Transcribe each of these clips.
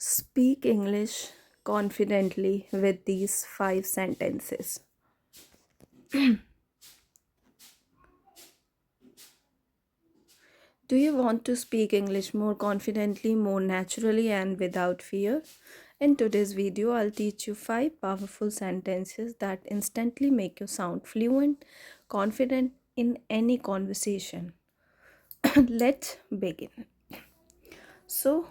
Speak English confidently with these 5 sentences. Do you want to speak English more confidently, more naturally, and without fear? In today's video, I'll teach you 5 powerful sentences that instantly make you sound fluent, confident in any conversation. Let's begin. So,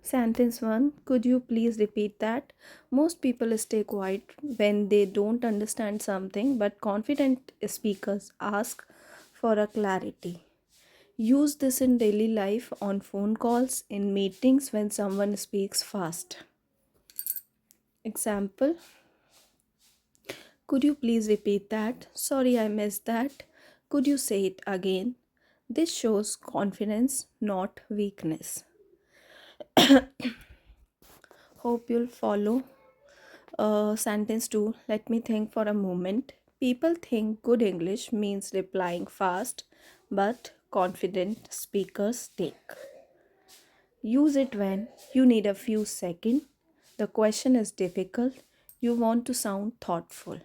sentence 1, could you please repeat that? Most people stay quiet when they don't understand something, but confident speakers ask for a clarity. Use this in daily life, on phone calls, in meetings when someone speaks fast. Example, could you please repeat that? Sorry, I missed that. Could you say it again? This shows confidence, not weakness. Hope you'll follow. Sentence 2, let me think for a moment. People think good English means replying fast, but confident speakers take. Use it when you need a few seconds. The question is difficult. You want to sound thoughtful.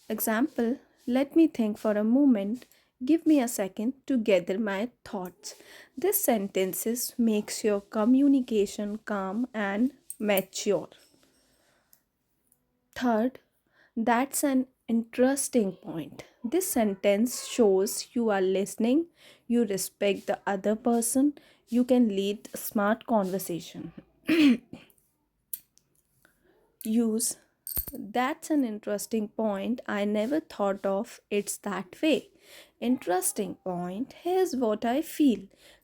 Example, let me think for a moment. Give me a second to gather my thoughts. This sentences makes your communication calm and mature. Third, that's an interesting point. This sentence shows you are listening, you respect the other person, you can lead smart conversation. Use that's an interesting point. I never thought of it's that way. Interesting point. Here's what I feel.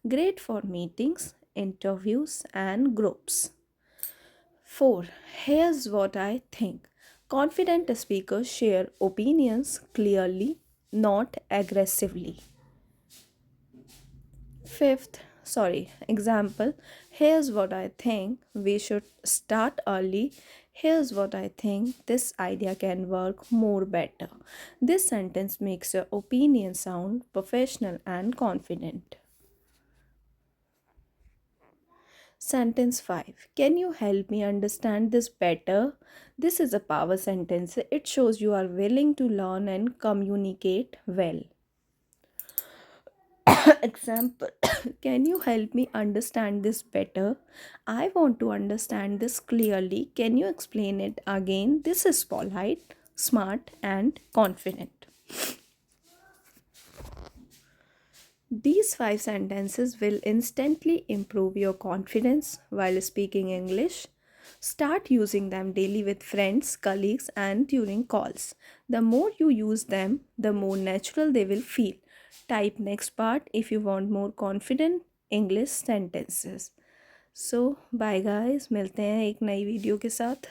Great for meetings, interviews, and groups. 4. Here's what I think. Confident speakers share opinions clearly, not aggressively. Example, here's what I think. We should start early. Here's what I think. This idea can work more better. This sentence makes your opinion sound professional and confident. Sentence 5. Can you help me understand this better? This is a power sentence. It shows you are willing to learn and communicate well. Example, can you help me understand this better? I want to understand this clearly. Can you explain it again? This is polite, smart, and confident. These 5 sentences will instantly improve your confidence while speaking English. Start using them daily with friends, colleagues, and during calls. The more you use them, the more natural they will feel. Type next part if you want more confident English sentences. So, bye guys, मिलते हैं एक नई video के साथ.